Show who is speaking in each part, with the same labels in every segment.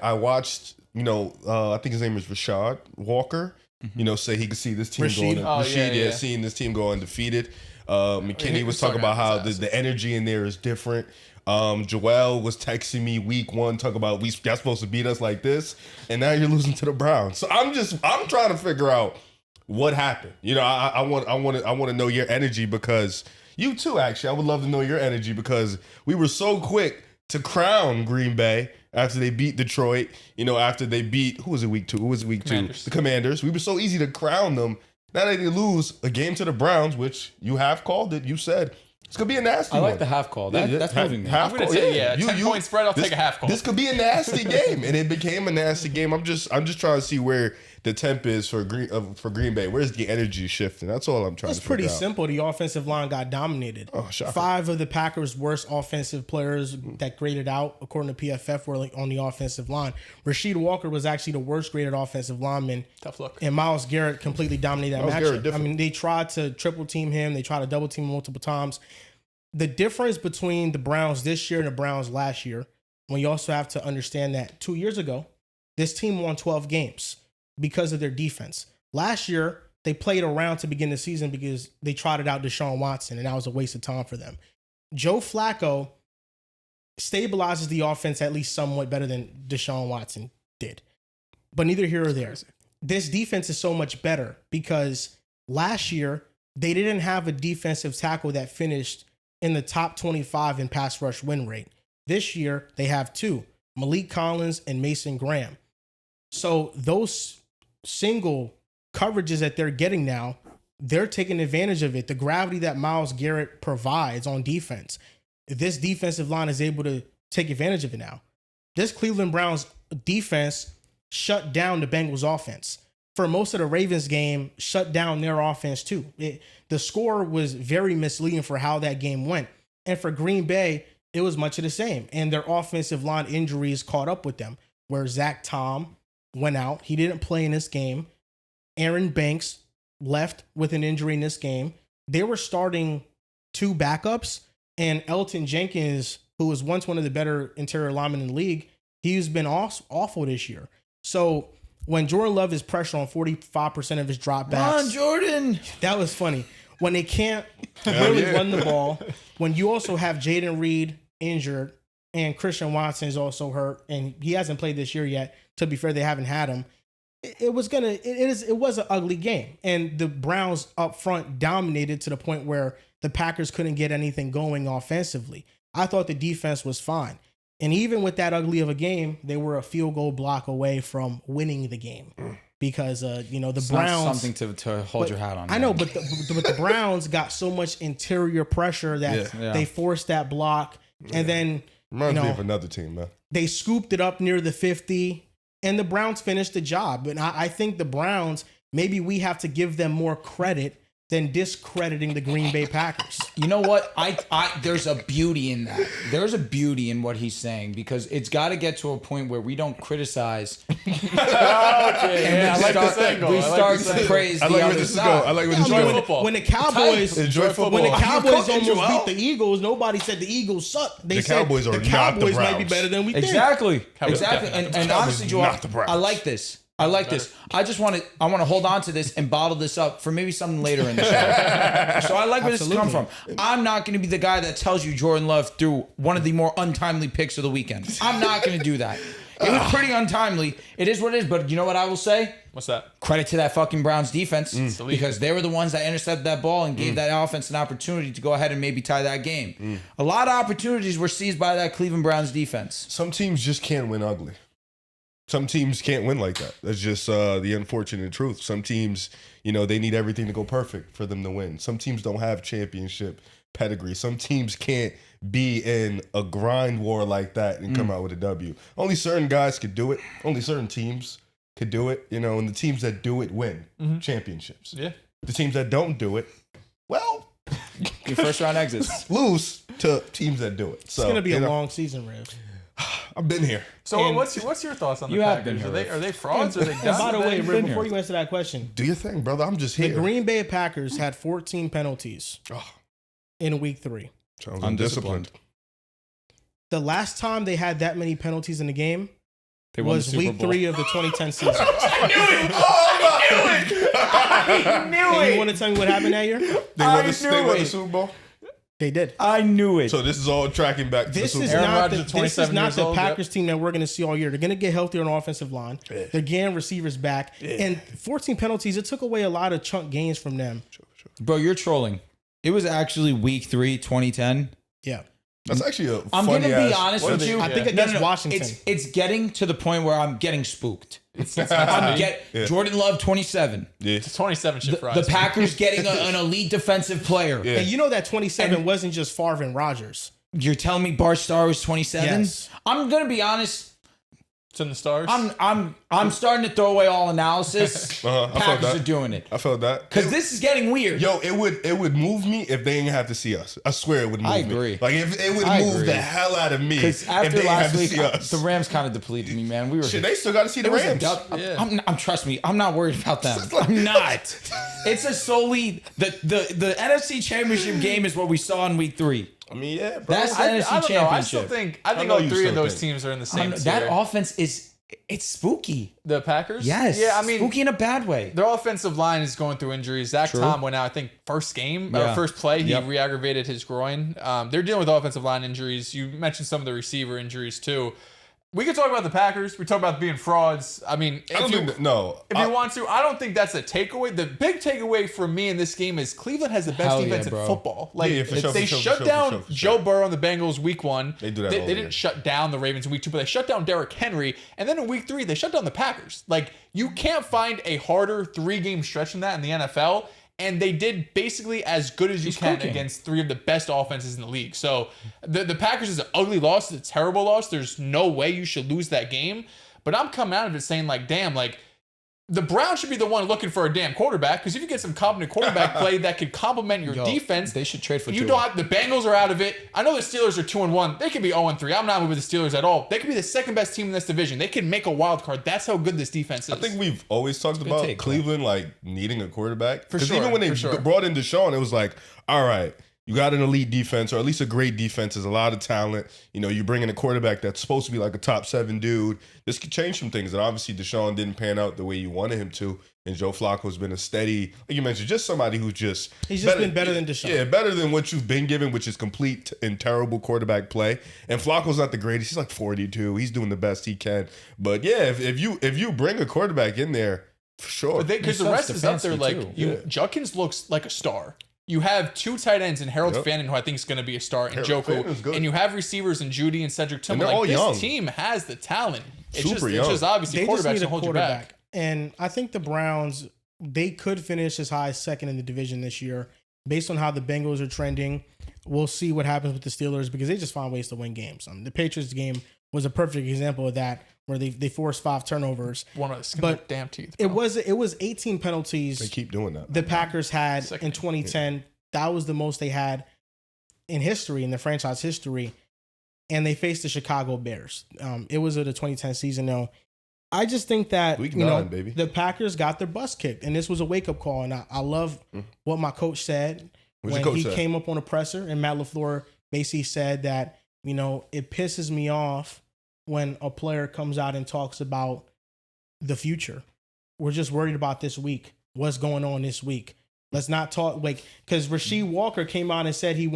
Speaker 1: I watched, I think his name is Rashad Walker, say he could see this team seeing this team go undefeated. McKinney was talking about how the energy in there is different. Joel was texting me week 1, talking about y'all supposed to beat us like this, and now you're losing to the Browns. So I'm trying to figure out what happened. I want to know your energy, because you too, actually, I would love to know your energy, because we were so quick to crown Green Bay after they beat Detroit. After they beat, who was it week 2? Who was it week 2? The Commanders. We were so easy to crown them. Now they lose a game to the Browns, which you have called it. You said it's gonna be a nasty one.
Speaker 2: I like the half call. That's moving me.
Speaker 3: I'm gonna say 10-point spread. I'll take a half call.
Speaker 1: This could be a nasty game, and it became a nasty game. I'm just trying to see where the temp is for Green Bay. Where's the energy shifting? That's all I'm trying to figure out.
Speaker 4: It's pretty simple. The offensive line got dominated. 5 of the Packers' worst offensive players that graded out, according to PFF, were on the offensive line. Rasheed Walker was actually the worst graded offensive lineman.
Speaker 3: Tough luck.
Speaker 4: And Myles Garrett completely dominated that matchup. I mean, they tried to triple team him. They tried to double team him multiple times. The difference between the Browns this year and the Browns last year, when you also have to understand that 2 years ago, this team won 12 games because of their defense. Last year, they played around to begin the season because they trotted out Deshaun Watson, and that was a waste of time for them. Joe Flacco stabilizes the offense at least somewhat better than Deshaun Watson did. But neither here or there. This defense is so much better because last year, they didn't have a defensive tackle that finished in the top 25 in pass rush win rate. This year, they have 2, Malik Collins and Mason Graham. So those single coverages that they're getting now, they're taking advantage of it. The gravity that Myles Garrett provides on defense, this defensive line is able to take advantage of it now. This Cleveland Browns defense shut down the Bengals offense. For most of the Ravens game, shut down their offense too. The score was very misleading for how that game went. And for Green Bay, it was much of the same. And their offensive line injuries caught up with them, where Zach Tom went out. He didn't play in this game. Aaron Banks left with an injury in this game. They were starting 2 backups, and Elton Jenkins, who was once one of the better interior linemen in the league, he's been awful this year. So when Jordan Love is pressure on 45% of his dropbacks.
Speaker 2: Come on, Jordan.
Speaker 4: That was funny. When they can't really run the ball, when you also have Jaden Reed injured and Christian Watson is also hurt, and he hasn't played this year yet. To be fair, they haven't had him. It was an ugly game. And the Browns up front dominated to the point where the Packers couldn't get anything going offensively. I thought the defense was fine. And even with that ugly of a game, they were a field goal block away from winning the game. Because, the
Speaker 2: it's
Speaker 4: Browns...
Speaker 2: Not something to hold your hat on.
Speaker 4: I know, but the Browns got so much interior pressure that they forced that block. And then,
Speaker 1: reminds me of another team, man.
Speaker 4: They scooped it up near the 50, and the Browns finished the job. And I think the Browns, maybe we have to give them more credit than discrediting the Green Bay Packers.
Speaker 2: You know what? There's a beauty in that. There's a beauty in what he's saying, because it's got to get to a point where we don't criticize.
Speaker 3: I like this angle.
Speaker 2: We start to praise the other side.
Speaker 1: I like where this is going.
Speaker 4: When the Cowboys almost beat the Eagles, nobody said the Eagles suck. They said
Speaker 1: Cowboys are
Speaker 4: the Cowboys
Speaker 1: not the
Speaker 4: might be better than we think.
Speaker 2: Exactly. And honestly, Joel, I like this. I want to hold on to this and bottle this up for maybe something later in the show. So I like where this has come from. I'm not going to be the guy that tells you Jordan Love threw one of the more untimely picks of the weekend. I'm not going to do that. It was pretty untimely. It is what it is. But you know what I will say?
Speaker 3: What's that?
Speaker 2: Credit to that fucking Browns defense, because they were the ones that intercepted that ball and gave that offense an opportunity to go ahead and maybe tie that game. A lot of opportunities were seized by that Cleveland Browns defense.
Speaker 1: Some teams just can't win ugly. Some teams can't win like that. That's just the unfortunate truth. Some teams, they need everything to go perfect for them to win. Some teams don't have championship pedigree. Some teams can't be in a grind war like that and come out with a W. Only certain guys could do it. Only certain teams could do it. And the teams that do it win championships.
Speaker 3: Yeah.
Speaker 1: The teams that don't do it, well,
Speaker 2: your first round exits
Speaker 1: lose to teams that do it. So
Speaker 4: it's going to be a long season, Rev.
Speaker 1: I've been here.
Speaker 3: So what's your thoughts on the Packers? Are they frauds? Are they done?
Speaker 4: By the way, Rick, before you answer that question,
Speaker 1: do your thing, brother. I'm just here.
Speaker 4: The Green Bay Packers had 14 penalties in week 3.
Speaker 1: Sounds undisciplined.
Speaker 4: The last time they had that many penalties in the game was week 3 of the 2010 season.
Speaker 1: I knew it.
Speaker 4: And you want to tell me what happened that year?
Speaker 1: They won the Super Bowl.
Speaker 4: They did.
Speaker 2: I knew it.
Speaker 1: So this is all tracking back to the Super Bowl.
Speaker 4: This is not the Packers team that we're going to see all year. They're going to get healthier on the offensive line. Yeah. They're getting receivers back. Yeah. And 14 penalties, it took away a lot of chunk gains from them.
Speaker 2: Sure. Bro, you're trolling. It was actually week 3, 2010.
Speaker 4: Yeah.
Speaker 1: That's actually
Speaker 2: I'm going to be honest with you.
Speaker 4: I think against Washington.
Speaker 2: It's getting to the point where I'm getting spooked. Jordan Love, 27.
Speaker 3: Yeah. It's 27 shit for us.
Speaker 2: The Packers getting an elite defensive player.
Speaker 4: Yeah. And you know that 27 wasn't just Favre and Rodgers.
Speaker 2: You're telling me Bart Starr was 27?
Speaker 4: Yes.
Speaker 2: I'm going to be honest.
Speaker 3: It's in the stars.
Speaker 2: I'm starting to throw away all analysis. Packers are doing it.
Speaker 1: I felt that
Speaker 2: because this is getting weird.
Speaker 1: Yo, it would move me if they didn't have to see us. I swear it would move me.
Speaker 2: I agree.
Speaker 1: Like if it would move the hell out of me
Speaker 2: because after last week, the Rams kind of depleted me, man.
Speaker 1: They still got to see the Rams.
Speaker 2: I'm trust me, I'm not worried about them. I'm not. It's a solely the NFC Championship game is what we saw in week 3.
Speaker 1: I mean, yeah, bro.
Speaker 2: That's the NFC Championship.
Speaker 3: I think all 3 of those teams are in the same tier.
Speaker 2: That offense it's spooky.
Speaker 3: The Packers?
Speaker 2: Yes.
Speaker 3: Yeah, I mean,
Speaker 2: spooky in a bad way.
Speaker 3: Their offensive line is going through injuries. Zach Tom went out, I think, first play. He re-aggravated his groin. They're dealing with offensive line injuries. You mentioned some of the receiver injuries, too. We could talk about the Packers. We talk about being frauds. I mean, if you want to, I don't think that's a takeaway. The big takeaway for me in this game is Cleveland has the best defense in football. Like they shut down Joe Burrow and the Bengals week 1. They do that. They didn't shut down the Ravens in week 2, but they shut down Derrick Henry. And then in week 3, they shut down the Packers. Like you can't find a harder 3-game stretch than that in the NFL. And they did basically as good as you can against 3 of the best offenses in the league. So the Packers is an ugly loss. It's a terrible loss. There's no way you should lose that game. But I'm coming out of it saying, like, damn, like, the Browns should be the one looking for a damn quarterback because if you get some competent quarterback play that could complement your defense,
Speaker 2: they should trade for
Speaker 3: you. The Bengals are out of it. I know the Steelers are 2-1. They could be 0-3. I'm not moving with the Steelers at all. They could be the second best team in this division. They could make a wild card. That's how good this defense is.
Speaker 1: I think we've always talked about Cleveland like needing a quarterback
Speaker 3: for sure.
Speaker 1: Even when they brought in Deshaun, it was like, all right. You got an elite defense, or at least a great defense. There's a lot of talent. You know, you bring in a quarterback that's supposed to be like a top 7 dude. This could change some things. And obviously, Deshaun didn't pan out the way you wanted him to. And Joe Flacco's been a steady, like you mentioned, just somebody who's just...
Speaker 4: He's just been better than Deshaun.
Speaker 1: Yeah, better than what you've been given, which is complete and terrible quarterback play. And Flacco's not the greatest. He's like 42. He's doing the best he can. But yeah, if you bring a quarterback in there, for sure.
Speaker 3: Because the rest is up there, like, Judkins looks like a star. You have 2 tight ends in Harold Fannin, who I think is going to be a star, and Njoku. And you have receivers in Judy and Cedric Tillman. Like, this team has the talent. It's just obviously quarterbacks to hold you back.
Speaker 4: And I think the Browns, they could finish as high as 2nd in the division this year. Based on how the Bengals are trending, we'll see what happens with the Steelers because they just find ways to win games. The Patriots game was a perfect example of that, where they forced 5 turnovers.
Speaker 3: One of the skin of damn teeth.
Speaker 4: Bro. It was 18 penalties.
Speaker 1: They keep doing that.
Speaker 4: The Packers had in 2010. Yeah. That was the most they had in history, in the franchise history. And they faced the Chicago Bears. It was the 2010 season. Now, I just think that the Packers got their butts kicked, and this was a wake up call. And I love what my coach said when he came up on a presser, and Matt LaFleur basically said that it pisses me off when a player comes out and talks about the future. We're just worried about this week. What's going on this week? Let's not talk because Rasheed Walker came out and said he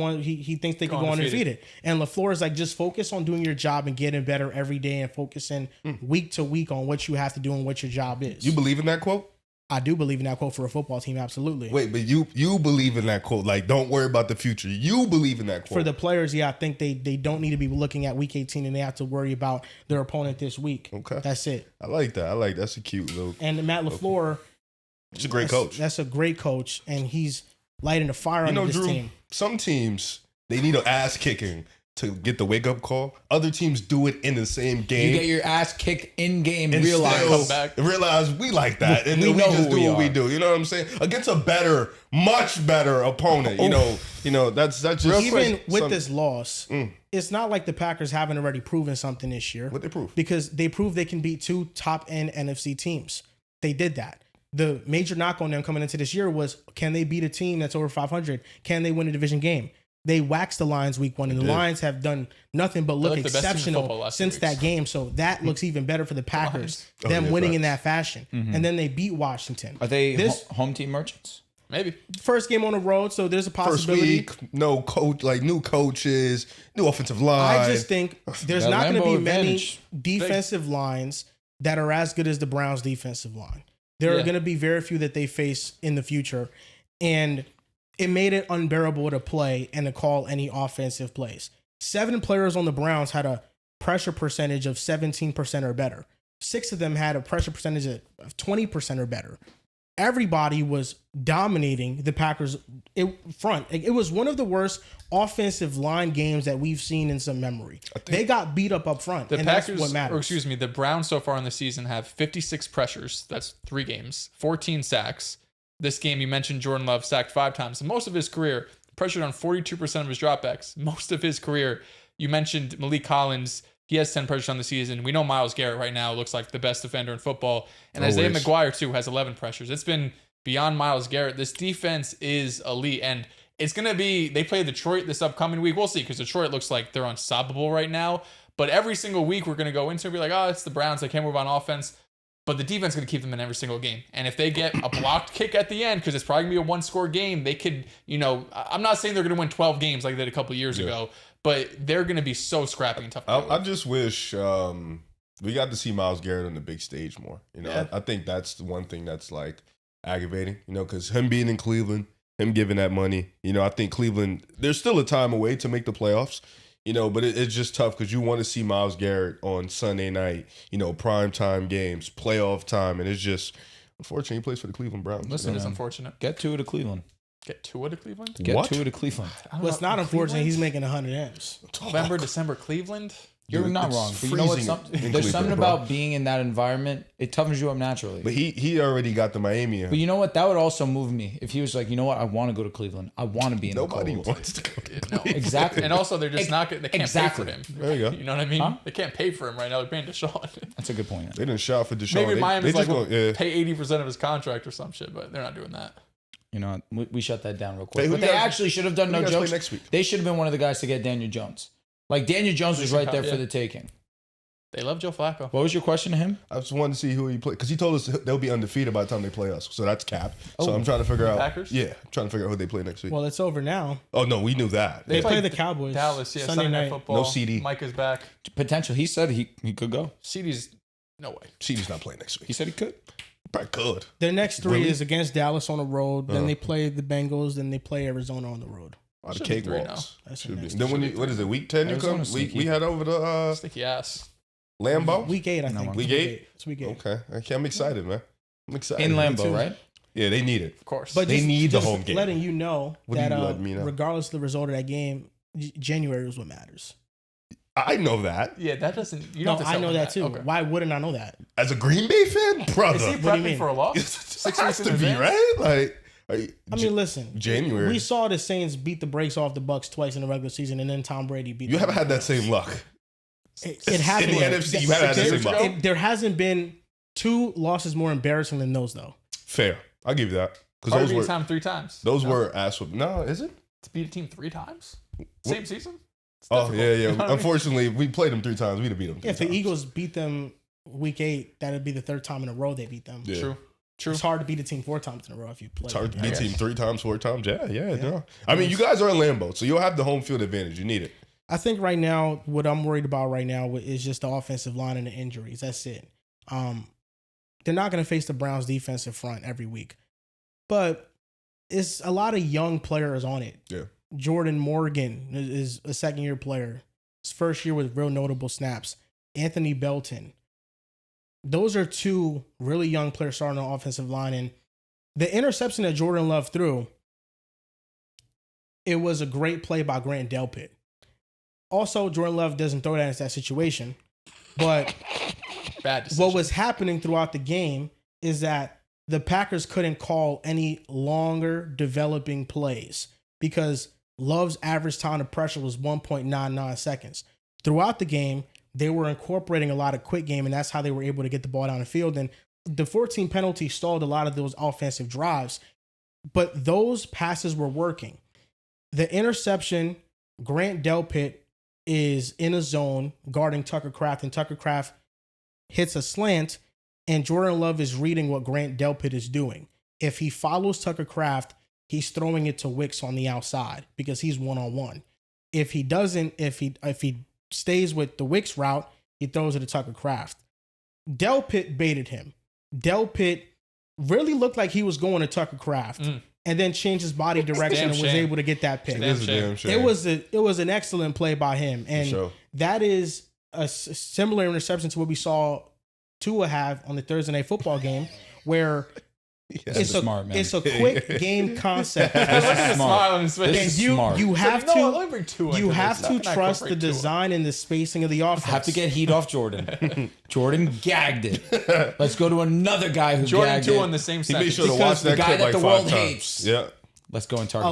Speaker 4: thinks they could go undefeated. And LaFleur is like, just focus on doing your job and getting better every day and focusing week to week on what you have to do and what your job is.
Speaker 1: You believe in that quote?
Speaker 4: I do believe in that quote for a football team, absolutely.
Speaker 1: Wait, but you believe in that quote? Like, don't worry about the future. You believe in that quote?
Speaker 4: For the players, yeah, I think they don't need to be looking at week 18 and they have to worry about their opponent this week.
Speaker 1: Okay,
Speaker 4: that's it.
Speaker 1: I like that. That's a cute little.
Speaker 4: And Matt LaFleur.
Speaker 1: He's a great coach.
Speaker 4: That's a great coach, and he's lighting a fire under this team.
Speaker 1: Some teams, they need an ass kicking to get the wake up call. Other teams do it in the same game.
Speaker 2: You get your ass kicked in game. Realize
Speaker 1: we like that, and then we just do what we do. You know what I'm saying? Against a much better opponent. That's just
Speaker 4: even with this loss. It's not like the Packers haven't already proven something this year.
Speaker 1: What they prove?
Speaker 4: Because they proved they can beat 2 top end NFC teams. They did that. The major knock on them coming into this year was, can they beat a team that's over 500? Can they win a division game? they waxed the Lions week 1, and the Lions have done nothing but look exceptional since that game. So that looks even better for the Packers, them winning in that fashion. And then they beat Washington.
Speaker 2: Are they home team merchants?
Speaker 3: Maybe.
Speaker 4: First game on the road, so there's a possibility.
Speaker 1: First week, no coach, like new coaches, new offensive line.
Speaker 4: I just think there's not going to be many defensive lines that are as good as the Browns' defensive line. There are going to be very few that they face in the future. And it made it unbearable to play and to call any offensive plays. 7 players on the Browns had a pressure percentage of 17% or better. 6 of them had a pressure percentage of 20% or better. Everybody was dominating the Packers front. It was one of the worst offensive line games that we've seen in some memory. They got beat up front, and Packers, that's what matters.
Speaker 3: The Browns so far in the season have 56 pressures. That's 3 games, 14 sacks. This game, you mentioned Jordan Love sacked 5 times. Most of his career, pressured on 42% of his dropbacks. Most of his career, you mentioned Malik Collins. He has 10 pressures on the season. We know Myles Garrett right now looks like the best defender in football. And Isaiah McGuire, too, has 11 pressures. It's been beyond Myles Garrett. This defense is elite. And it's going to be, they play Detroit this upcoming week. We'll see, because Detroit looks like they're unstoppable right now. But every single week, we're going to go into and be like, oh, it's the Browns. They can't move on offense. But the defense is going to keep them in every single game. And if they get a blocked kick at the end, because it's probably going to be a 1-score game, they could, I'm not saying they're going to win 12 games like they did a couple years ago, but they're going to be so scrappy and tough.
Speaker 1: I just wish we got to see Myles Garrett on the big stage more. I think that's the one thing that's like aggravating, because him being in Cleveland, him giving that money, I think Cleveland, there's still a time away to make the playoffs. But it's just tough because you want to see Myles Garrett on Sunday night, prime time games, playoff time. And it's just, unfortunately, he plays for the Cleveland Browns.
Speaker 3: Listen, it's unfortunate.
Speaker 2: Get to Cleveland.
Speaker 3: Get to Cleveland?
Speaker 2: Get to Cleveland.
Speaker 4: Well, it's not unfortunate. He's making 100 M's.
Speaker 3: November, December, Cleveland?
Speaker 2: You're not wrong. But you know what? There's something about being in that environment. It toughens you up naturally.
Speaker 1: But he already got the Miami.
Speaker 2: But you know what? That would also move me if he was like, you know what? I want to go to Cleveland. I want to be in
Speaker 1: Nobody
Speaker 2: the cold.
Speaker 1: wants to go to
Speaker 3: Cleveland. No.
Speaker 2: Exactly.
Speaker 3: And also, they're just not. They can't pay for him.
Speaker 1: There you go.
Speaker 3: You know what I mean?
Speaker 2: Huh?
Speaker 3: They can't pay for him right now. They're paying Deshaun.
Speaker 2: That's a good point.
Speaker 1: They didn't shout for Deshaun.
Speaker 3: Maybe Miami's like, pay 80% of his contract or some shit, but they're not doing that.
Speaker 2: You know, we shut that down real quick. But they actually should have done no jokes.
Speaker 1: Next week?
Speaker 2: They should have been one of the guys to get Daniel Jones. Like, Daniel Jones was right there for the taking.
Speaker 3: They love Joe Flacco.
Speaker 2: What was your question to him?
Speaker 1: I just wanted to see who he played because he told us they'll be undefeated by the time they play us. So that's cap. So I'm trying to figure out.
Speaker 3: Packers?
Speaker 1: Yeah, I'm trying to figure out who they play next week.
Speaker 4: Well, it's over now.
Speaker 1: Oh no, we knew that.
Speaker 4: They play the Cowboys.
Speaker 3: Dallas, Sunday night football.
Speaker 1: No CD.
Speaker 3: Micah's back.
Speaker 2: Potential. He said he could go.
Speaker 3: CD's no way.
Speaker 1: CD's not playing next week.
Speaker 2: He said he could.
Speaker 1: Probably could.
Speaker 4: Their next 3 is against Dallas on the road. Then they play the Bengals. Then they play Arizona on the road.
Speaker 1: The cakewalks.
Speaker 4: Should be.
Speaker 1: Then what is it? Week 10 you come? We had over the
Speaker 3: sticky ass.
Speaker 1: Lambeau?
Speaker 4: Week 8, I think.
Speaker 1: Week 8?
Speaker 4: It's week 8.
Speaker 1: Okay. I'm excited, man. I'm excited.
Speaker 2: In Lambeau, right?
Speaker 1: Yeah, they need it.
Speaker 3: Of course.
Speaker 4: But
Speaker 1: they need the home game.
Speaker 4: Letting you know
Speaker 1: what
Speaker 4: that
Speaker 1: do you let me know?
Speaker 4: regardless of the result of that game, January is what matters.
Speaker 1: I know that.
Speaker 3: Yeah, that doesn't. You
Speaker 4: no,
Speaker 3: don't have to
Speaker 4: I know that too.
Speaker 3: Okay.
Speaker 4: Why wouldn't I know that?
Speaker 1: As a Green Bay fan, brother.
Speaker 3: Is he prepping for a loss?
Speaker 1: 6 weeks to be right. Like,
Speaker 4: I mean, listen.
Speaker 1: January.
Speaker 4: We saw the Saints beat the brakes off the Bucs twice in the regular season, and then Tom Brady beat.
Speaker 1: You haven't had that same luck.
Speaker 4: It happened
Speaker 1: in the NFC. You haven't had that same luck.
Speaker 4: There hasn't been 2 losses more embarrassing than those, though.
Speaker 1: Fair. I'll give you that.
Speaker 3: Because those were time 3 times.
Speaker 1: Those were ass whooping. No, is it?
Speaker 3: To beat a team 3 times, same season.
Speaker 1: Oh yeah. You know Unfortunately, we played them 3 times. We'd have beat them.
Speaker 4: If the Eagles beat them week 8, that'd be the 3rd time in a row they beat them.
Speaker 1: Yeah.
Speaker 3: True.
Speaker 4: It's hard to beat a team 4 times in a row if you play.
Speaker 1: It's hard to beat a team 3 times, 4 times. Yeah. No. I mean, you guys are in Lambeau, so you'll have the home field advantage. You need it.
Speaker 4: I think right now, what I'm worried about right now is just the offensive line and the injuries. That's it. They're not going to face the Browns' defensive front every week, but it's a lot of young players on it.
Speaker 1: Yeah.
Speaker 4: Jordan Morgan is a 2nd-year player. His first year with real notable snaps. Anthony Belton. Those are 2 really young players starting on the offensive line. And the interception that Jordan Love threw, it was a great play by Grant Delpit. Also, Jordan Love doesn't throw that in that situation. But
Speaker 3: bad decision.
Speaker 4: What was happening throughout the game is that the Packers couldn't call any longer developing plays because Love's average time of pressure was 1.99 seconds. Throughout the game, they were incorporating a lot of quick game, and that's how they were able to get the ball down the field. And the 14 penalty stalled a lot of those offensive drives, but those passes were working. The interception, Grant Delpit is in a zone guarding Tucker Kraft, and Tucker Kraft hits a slant, and Jordan Love is reading what Grant Delpit is doing. If he follows Tucker Kraft, he's throwing it to Wicks on the outside because he's one-on-one. If he doesn't, if he stays with the Wicks route, he throws it to Tucker Kraft. Delpit baited him. Delpit really looked like he was going to Tucker Kraft, and then changed his body direction and was able to get that pick. It was an excellent play by him, and that is a similar interception to what we saw Tua have on the Thursday Night Football game, where it's a quick game concept.
Speaker 3: Look at the smile on his face.
Speaker 4: You have to trust the design and the spacing of the offense.
Speaker 2: Have to get heat off Jordan. Jordan gagged it. Let's go to another guy who
Speaker 3: Jordan
Speaker 2: gagged it.
Speaker 3: on the same side.
Speaker 1: He made sure to watch that clip like 5 times. Yeah.
Speaker 2: Let's go and target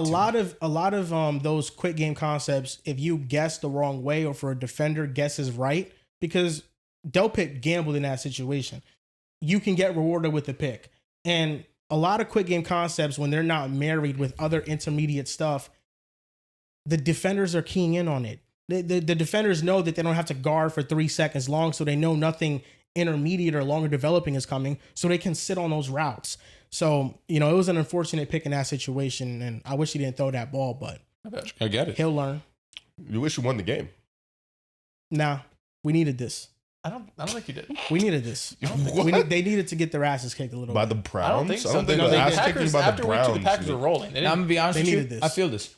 Speaker 4: a lot of those quick game concepts. If you guess the wrong way, or for a defender guesses right, because Delpit gambled in that situation, you can get rewarded with a pick. And a lot of quick game concepts, when they're not married with other intermediate stuff, the defenders are keying in on it. The defenders know that they don't have to guard for 3 seconds long, so they know nothing intermediate or longer developing is coming, so they can sit on those routes. So, it was an unfortunate pick in that situation, and I wish he didn't throw that ball, but
Speaker 2: I get it.
Speaker 4: He'll learn.
Speaker 1: You wish you won the game.
Speaker 4: Nah, we needed this.
Speaker 3: I don't think you did.
Speaker 4: We needed this. They needed to get their asses kicked a little
Speaker 1: by
Speaker 4: bit.
Speaker 1: the Browns.
Speaker 3: I don't think so.
Speaker 1: I don't think the ass kicking by the Browns.
Speaker 3: After week 2, the Packers were rolling.
Speaker 2: I'm gonna be honest with you.
Speaker 4: This.
Speaker 2: I feel this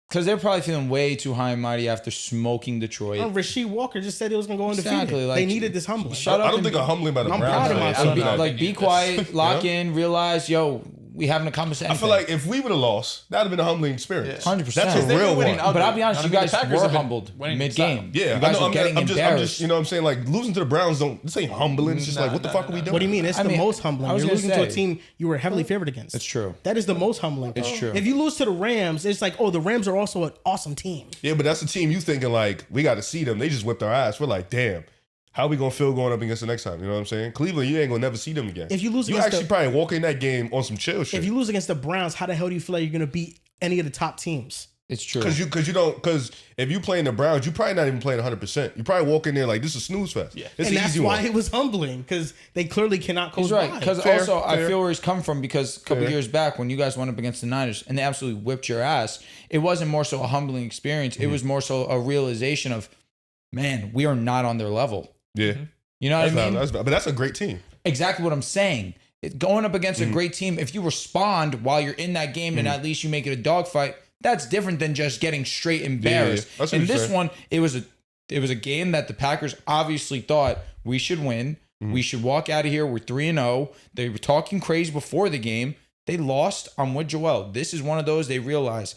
Speaker 2: because they're probably feeling way too high and mighty after smoking Detroit.
Speaker 4: Rasheed Walker just said he was gonna go undefeated.
Speaker 2: Exactly,
Speaker 4: they needed this humbling.
Speaker 2: Shut up.
Speaker 1: I don't think a humbling by the Browns.
Speaker 4: I'm proud of myself.
Speaker 2: Be quiet, lock in, realize, we haven't accomplished anything.
Speaker 1: I feel like if we would have lost, that would have been a humbling experience.
Speaker 2: 100%.
Speaker 1: That's a real one.
Speaker 2: But I'll be honest, you guys were humbled mid-game.
Speaker 1: Yeah,
Speaker 2: you guys were getting
Speaker 1: I'm
Speaker 2: embarrassed.
Speaker 1: just, you know what I'm saying? Like, losing to the Browns, this ain't humbling. It's just like, what the fuck are we doing?
Speaker 4: What do you mean? It's the most humbling. You're losing to a team you were heavily favored against.
Speaker 2: It's true.
Speaker 4: That is the most humbling.
Speaker 2: It's true.
Speaker 4: If you lose to the Rams, it's like, the Rams are also an awesome team.
Speaker 1: Yeah, but that's the team you thinking like, we got to see them. They just whipped our ass. We're like, damn. How are we gonna feel going up against the next time? You know what I'm saying? Cleveland, you ain't gonna never see them again.
Speaker 4: If you lose,
Speaker 1: you actually probably walk in that game on some chill shit.
Speaker 4: If you lose against the Browns, how the hell do you feel like you're gonna beat any of the top teams?
Speaker 2: It's true.
Speaker 1: Because if you playing the Browns, you probably not even playing 100%. You probably walk in there like, this is a snooze fest.
Speaker 4: Yeah, and that's why it was humbling, because they clearly cannot coast by.
Speaker 2: Because also I feel where he's come from, because a couple years back when you guys went up against the Niners and they absolutely whipped your ass, it wasn't more so a humbling experience. It was more so a realization of, man, we are not on their level.
Speaker 1: Yeah.
Speaker 2: You know what I mean?
Speaker 1: But that's a great team.
Speaker 2: Exactly what I'm saying. Going up against a great team, if you respond while you're in that game and at least you make it a dogfight, that's different than just getting straight embarrassed.
Speaker 1: Yeah.
Speaker 2: In this one, it was a game that the Packers obviously thought we should win. We should walk out of here. We're 3-0. They were talking crazy before the game. They lost. I'm with Joel. This is one of those they realize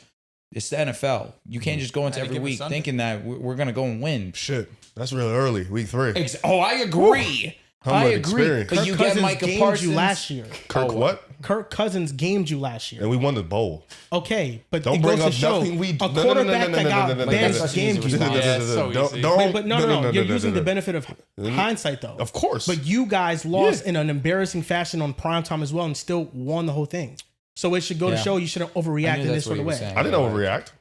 Speaker 2: it's the NFL. You can't just go into every week thinking that we're going to go and win.
Speaker 1: Shit. That's really early, week 3.
Speaker 2: I agree. I agree. But you get Micah Parsons
Speaker 4: last year. Kirk Cousins gamed you last year.
Speaker 1: And we won the bowl.
Speaker 4: Okay, but
Speaker 1: don't bring up nothing we do.
Speaker 4: A quarterback that got benched gamed you. But no. You're using the benefit of hindsight, though.
Speaker 1: Of course.
Speaker 4: But you guys lost in an embarrassing fashion on primetime as well and still won the whole thing. So it should go to show you shouldn't overreact in this sort of way.
Speaker 1: I didn't overreact.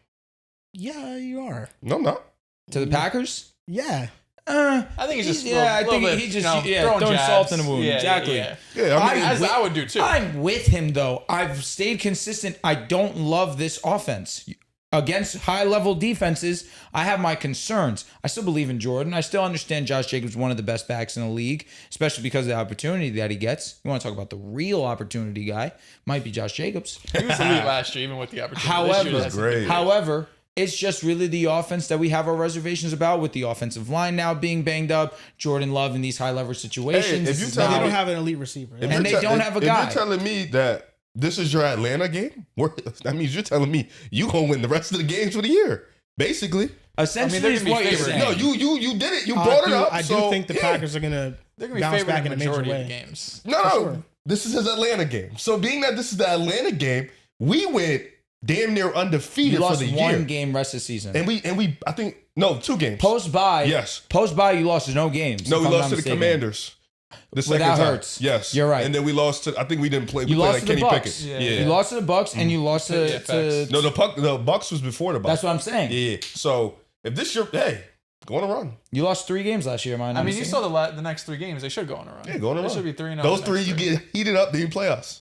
Speaker 4: Yeah, you are.
Speaker 1: No, I'm not.
Speaker 2: To the Packers?
Speaker 4: Yeah.
Speaker 3: I think he's just
Speaker 2: he's just throwing salt in the wound. Exactly.
Speaker 3: I would do too.
Speaker 2: I'm with him though. I've stayed consistent. I don't love this offense. Against high-level defenses, I have my concerns. I still believe in Jordan. I still understand Josh Jacobs, one of the best backs in the league, especially because of the opportunity that he gets. You want to talk about the real opportunity guy? Might be Josh Jacobs.
Speaker 3: He was elite last year, even with the opportunity.
Speaker 2: However, it's just really the offense that we have our reservations about, with the offensive line now being banged up, Jordan Love in these high-level situations.
Speaker 4: They don't have an elite receiver.
Speaker 2: And they don't have a guy.
Speaker 1: If you're telling me that this is your Atlanta game, that means you're telling me you gonna win the rest of the games for the year, basically.
Speaker 2: Essentially, is what you're saying.
Speaker 1: No, you did it. You brought it up.
Speaker 4: I do think the Packers are gonna bounce back in a major way.
Speaker 3: Games.
Speaker 1: No. This is his Atlanta game. So being that this is the Atlanta game, we went damn near undefeated for the year.
Speaker 2: You lost one game rest of the season.
Speaker 1: And we I think 2 games.
Speaker 2: Post-bye.
Speaker 1: Yes.
Speaker 2: Post-bye, you lost no games.
Speaker 1: No, we lost to the Commanders.
Speaker 2: Without Hurts.
Speaker 1: Yes.
Speaker 2: You're right.
Speaker 1: And then we lost to, I think we didn't play. We
Speaker 2: You
Speaker 1: played
Speaker 2: lost
Speaker 1: like
Speaker 2: to the
Speaker 1: Kenny
Speaker 2: Bucks.
Speaker 1: Pickett.
Speaker 2: Yeah. You lost to the Bucks and you lost to
Speaker 1: No, the Bucks was before the Bucks.
Speaker 2: That's what I'm saying.
Speaker 1: Yeah. So if this year, hey, go on a run.
Speaker 2: You lost 3 games last year, man.
Speaker 3: I mean, you saw the next 3 games. They should go on a run.
Speaker 1: Yeah, go on a run.
Speaker 3: They should be 3-0.
Speaker 1: Those 3, you get heated up, then you play us.